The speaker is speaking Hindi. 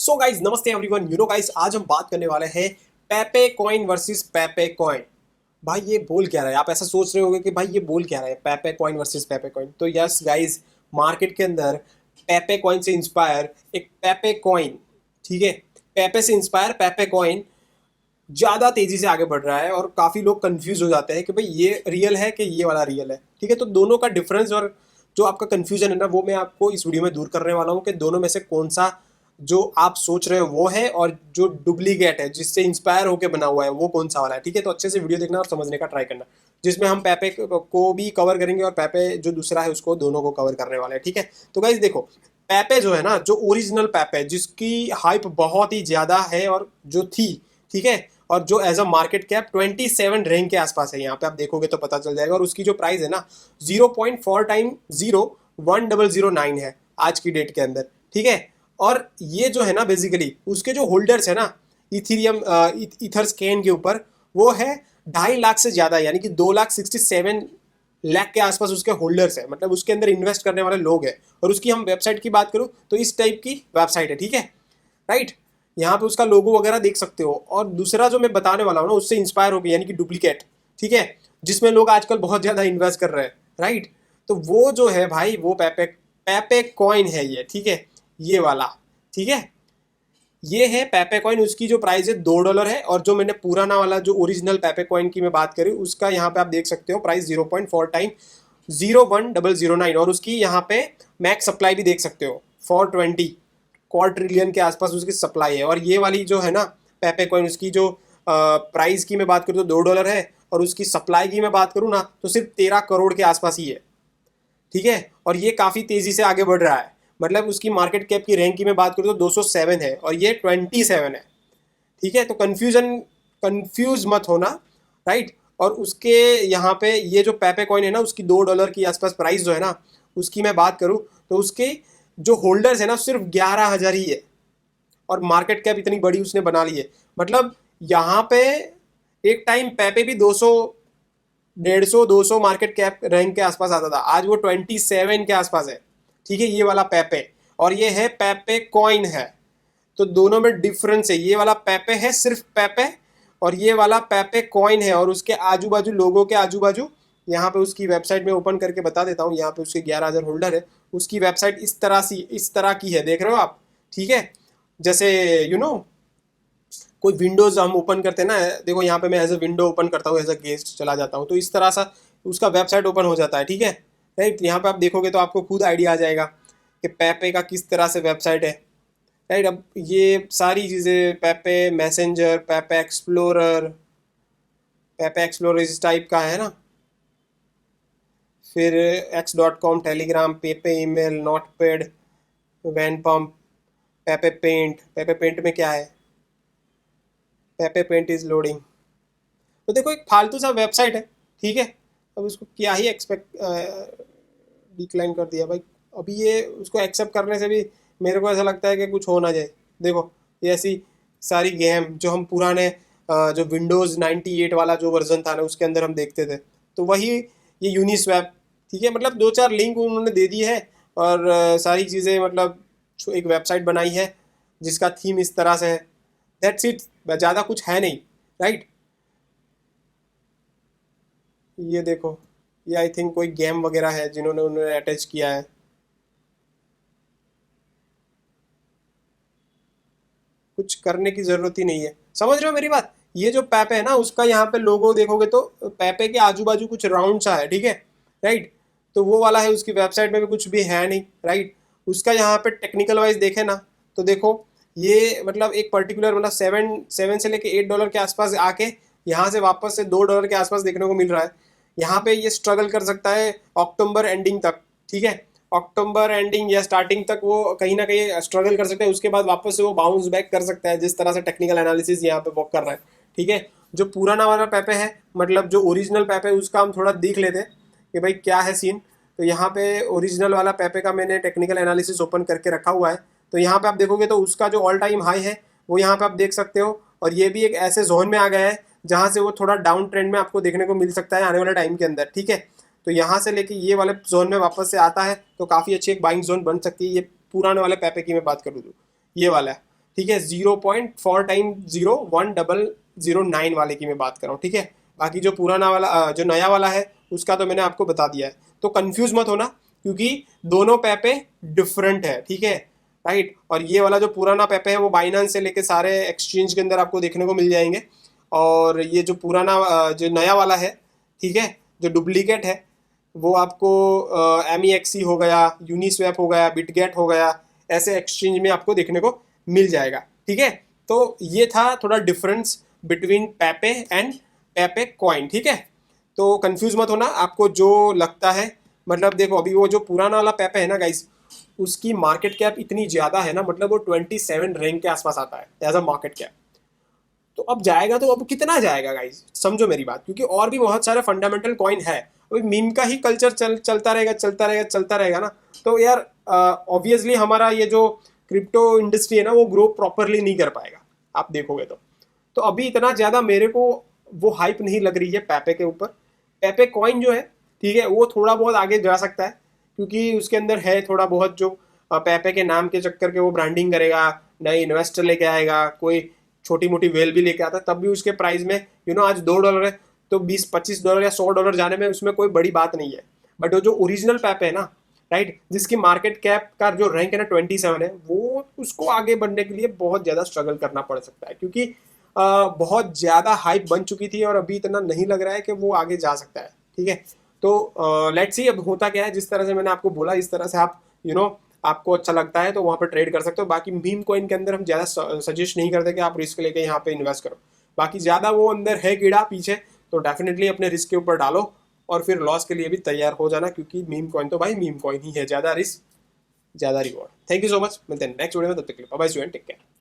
सो गाइज नमस्ते एवरीवन। गाइज आज हम बात करने वाले हैं पेपे कॉइन वर्सेस पेपे कॉइन। भाई ये बोल क्या रहा है? आप ऐसा सोच रहे होंगे कि भाई ये बोल क्या रहा है, पेपे कॉइन वर्सेस पेपे कॉइन। तो यस गाइज, मार्केट के अंदर पेपे कॉइन से इंस्पायर एक पेपे कॉइन, ठीक है, पेपे से इंस्पायर पेपे कॉइन ज़्यादा तेज़ी से आगे बढ़ रहा है और काफ़ी लोग कंफ्यूज हो जाते हैं कि भाई ये रियल है कि ये वाला रियल है। ठीक है, तो दोनों का डिफरेंस और जो आपका कंफ्यूजन है ना, वो मैं आपको इस वीडियो में दूर करने वाला हूँ कि दोनों में से कौन सा जो आप सोच रहे हो वो है और जो डुप्लीकेट है जिससे इंस्पायर होकर बना हुआ है वो कौन सा वाला है। ठीक है, तो अच्छे से वीडियो देखना और समझने का ट्राई करना, जिसमें हम पेपे को भी कवर करेंगे और पेपे जो दूसरा है उसको दोनों को कवर करने वाले हैं। ठीक है, तो गाइस देखो, पेपे जो है ना, जो ओरिजिनल पेपे जिसकी हाइप बहुत ही ज़्यादा है और जो थी, ठीक है, और जो as a market cap 27 rank के आसपास है, यहाँ पे आप देखोगे तो पता चल जाएगा। और उसकी जो प्राइस है ना 0.4 टाइम 0.1009 है आज की डेट के अंदर। ठीक है, और ये जो है ना बेसिकली उसके जो होल्डर्स है ना इथीरियम इथरस्कैन के ऊपर, वो है 2.5 लाख से ज़्यादा, यानी कि 2,67,00,000 के आसपास उसके होल्डर्स है, मतलब उसके अंदर इन्वेस्ट करने वाले लोग हैं। और उसकी हम वेबसाइट की बात करूँ तो इस टाइप की वेबसाइट है। ठीक है, राइट, यहाँ पे उसका लोगो वगैरह देख सकते हो। और दूसरा जो मैं बताने वाला हूँ ना उससे इंस्पायर हो गया, यानी कि डुप्लीकेट, ठीक है, जिसमें लोग आजकल बहुत ज़्यादा इन्वेस्ट कर रहे हैं, राइट। तो वो जो है भाई वो पेपे पेपे कॉइन है ये, ठीक है, ये वाला, ठीक है, ये है पेपे कॉइन। उसकी जो प्राइस है $2 है। और जो मैंने पुराना वाला जो ओरिजिनल पेपे कॉइन की मैं बात करी उसका यहाँ पे आप देख सकते हो प्राइस 0.4 टाइम 0.1009। और उसकी यहाँ पे मैक्स सप्लाई भी देख सकते हो 420 क्वाड्रिलियन के आसपास उसकी सप्लाई है। और ये वाली जो है ना पेपे कॉइन, उसकी जो प्राइस की मैं बात करूँ तो $2 है, और उसकी सप्लाई की मैं बात करूँ ना तो सिर्फ 13 करोड़ के आसपास ही है। ठीक है, और ये काफ़ी तेज़ी से आगे बढ़ रहा है, मतलब उसकी मार्केट कैप की रैंक की मैं बात करूँ तो 207 है और ये 27 है। ठीक है, तो कंफ्यूज मत होना, राइट। और उसके यहाँ पे ये जो पेपे कॉइन है ना उसकी $2 की आसपास प्राइस जो है ना, उसकी मैं बात करूँ तो उसके जो होल्डर्स है ना सिर्फ 11,000 ही है, और मार्केट कैप इतनी बड़ी उसने बना ली है। मतलब यहाँ पे एक टाइम पेपे भी 200 150 200 मार्केट कैप रैंक के आसपास आता था, आज वो 27 के आसपास है। ठीक है, ये वाला पेपे, और ये है पेपे कॉइन है। तो दोनों में डिफरेंस है, ये वाला पेपे है सिर्फ पेपे, और ये वाला पेपे कॉइन है। और उसके आजू बाजू, लोगों के आजू बाजू, यहाँ पे उसकी वेबसाइट में ओपन करके बता देता हूँ। यहाँ पे उसके 11,000 होल्डर है। उसकी वेबसाइट इस तरह की है, देख रहे हो आप। ठीक है, जैसे कोई विंडोज़ हम ओपन करते हैं ना, देखो यहाँ पे मैं एज ए विंडो ओपन करता हूँ, एज ए गेस्ट चला जाता हूँ, तो इस तरह सा उसका वेबसाइट ओपन हो जाता है। ठीक है, राइट, यहाँ पे आप देखोगे तो आपको खुद आइडिया आ जाएगा कि पेपे का किस तरह से वेबसाइट है, राइट। अब ये सारी चीज़ें पेपे मैसेंजर, पेपे एक्सप्लोरर इस टाइप का है ना, फिर x.com, Telegram, पेपे email, notepad, van pump, पेपे paint में क्या है, पेपे पेंट इज लोडिंग। तो देखो एक फालतू सा वेबसाइट है, ठीक है। अब उसको क्या ही एक्सपेक्ट डिक्लाइन कर दिया भाई। अभी ये उसको एक्सेप्ट करने से भी मेरे को ऐसा लगता है कि कुछ हो ना जाए। देखो ये ऐसी सारी गेम जो हम पुराने जो विंडोज़ 98 वाला जो वर्जन था ना उसके अंदर हम देखते थे, तो वही ये यूनिस्वैप, ठीक है, मतलब 2-4 लिंक उन्होंने दे दी है और सारी चीज़ें, मतलब एक वेबसाइट बनाई है जिसका थीम इस तरह से है, दैट्स इट, ज़्यादा कुछ है नहीं, राइट। ये देखो, ये आई थिंक कोई गेम वगैरह है जिन्होंने उन्होंने अटैच किया है। कुछ करने की ज़रूरत ही नहीं है, समझ रहे हो मेरी बात। ये जो पेपे है ना उसका यहाँ पे लोगो देखोगे तो पेपे के आजू बाजू कुछ राउंड सा है, ठीक है, राइट। तो वो वाला है, उसकी वेबसाइट में भी कुछ भी है नहीं, राइट। उसका यहाँ पे टेक्निकल वाइज देखे ना तो देखो, ये मतलब एक पर्टिकुलर, मतलब सेवन से लेके $8 के आसपास आके यहाँ से वापस से $2 के आसपास देखने को मिल रहा है। यहाँ पे ये स्ट्रगल कर सकता है अक्टूबर एंडिंग तक, ठीक है, अक्टूबर एंडिंग या स्टार्टिंग तक वो कहीं ना कहीं स्ट्रगल कर सकता है। उसके बाद वापस से वो बाउंस बैक कर सकता है, जिस तरह से टेक्निकल एनालिसिस यहाँ पे वर्क कर रहा है। ठीक है, जो पुराना वाला पेपे है, मतलब जो ओरिजिनल पेपे है, उसका हम थोड़ा देख लेते हैं कि भाई क्या है सीन। तो यहाँ पे ओरिजिनल वाला पेपे का मैंने टेक्निकल एनालिसिस ओपन करके रखा हुआ है। तो यहाँ पे आप देखोगे तो उसका जो ऑल टाइम हाई है वो यहाँ पे आप देख सकते हो, और ये भी एक ऐसे जोन में आ गया है जहाँ से वो थोड़ा डाउन ट्रेंड में आपको देखने को मिल सकता है आने वाले टाइम के अंदर। ठीक है, तो यहाँ से लेके ये वाले जोन में वापस से आता है तो काफ़ी अच्छी एक बाइंग जोन बन सकती है। ये पुराने वाले पेपे की मैं बात करूँ तो ये वाला है, ठीक है, 0.4 टाइम 0.1009 वाले की मैं बात कर रहा हूँ, ठीक है। बाकी जो पुराना वाला जो नया वाला है उसका तो मैंने आपको बता दिया है, तो कंफ्यूज मत होना, क्योंकि दोनों पैपे डिफरेंट है, ठीक है, राइट। और ये वाला जो पुराना पैपे है वो बाइनांस से लेके सारे एक्सचेंज के अंदर आपको देखने को मिल जाएंगे, और ये जो पुराना जो नया वाला है, ठीक है, जो डुप्लीकेट है वो आपको MEXC हो गया, यूनिस्वैप हो गया, बिटगेट हो गया, ऐसे एक्सचेंज में आपको देखने को मिल जाएगा, ठीक है। तो ये था थोड़ा डिफरेंस बिटवीन पैपे एंड पैपे कॉइन, ठीक है। तो कंफ्यूज मत होना, आपको जो लगता है, मतलब देखो अभी वो जो पुराना वाला पैपे है ना गाइस, उसकी मार्केट कैप इतनी ज़्यादा है ना, मतलब वो 27 रैंक के आसपास आता है एज अ मार्केट कैप। तो अब जाएगा तो अब कितना जाएगा गाइस, समझो मेरी बात, क्योंकि और भी बहुत सारे फंडामेंटल कॉइन है। अभी मीम का ही कल्चर चलता रहेगा चलता रहेगा चलता रहेगा ना, तो यार ऑब्वियसली हमारा ये जो क्रिप्टो इंडस्ट्री है ना वो ग्रो प्रॉपरली नहीं कर पाएगा, आप देखोगे तो अभी इतना ज़्यादा मेरे को वो हाइप नहीं लग रही है पैपे के ऊपर। पैपे कॉइन जो है, ठीक है, वो थोड़ा बहुत आगे जा सकता है, क्योंकि उसके अंदर है थोड़ा बहुत जो पैपे के नाम के चक्कर के वो ब्रांडिंग करेगा, नए इन्वेस्टर लेके आएगा, कोई छोटी मोटी वेल भी लेके आता है, तब भी उसके प्राइस में आज $2 है, तो $20-25 या $100 जाने में उसमें कोई बड़ी बात नहीं है। बट वो जो ओरिजिनल पैप है ना, राइट, जिसकी मार्केट कैप का जो रैंक है ना 27 है, वो उसको आगे बढ़ने के लिए बहुत ज़्यादा स्ट्रगल करना पड़ सकता है, क्योंकि बहुत ज़्यादा हाइप बन चुकी थी और अभी इतना नहीं लग रहा है कि वो आगे जा सकता है, ठीक है। तो लेट्स सी अब होता क्या है, जिस तरह से मैंने आपको बोला इस तरह से आप आपको अच्छा लगता है तो वहाँ पर ट्रेड कर सकते हो। बाकी मीम कॉइन के अंदर हम ज़्यादा सजेस्ट नहीं करते कि आप रिस्क लेके यहाँ पे इन्वेस्ट करो, बाकी ज़्यादा वो अंदर है कीड़ा पीछे, तो डेफिनेटली अपने रिस्क के ऊपर डालो और फिर लॉस के लिए भी तैयार हो जाना, क्योंकि मीम कॉइन तो भाई मीम कॉइन ही है, ज़्यादा रिस्क ज़्यादा reward. Thank you so much, मिलते हैं नेक्स्ट वीडियो में, तब तक के लिए बाय बाय, टेक केयर।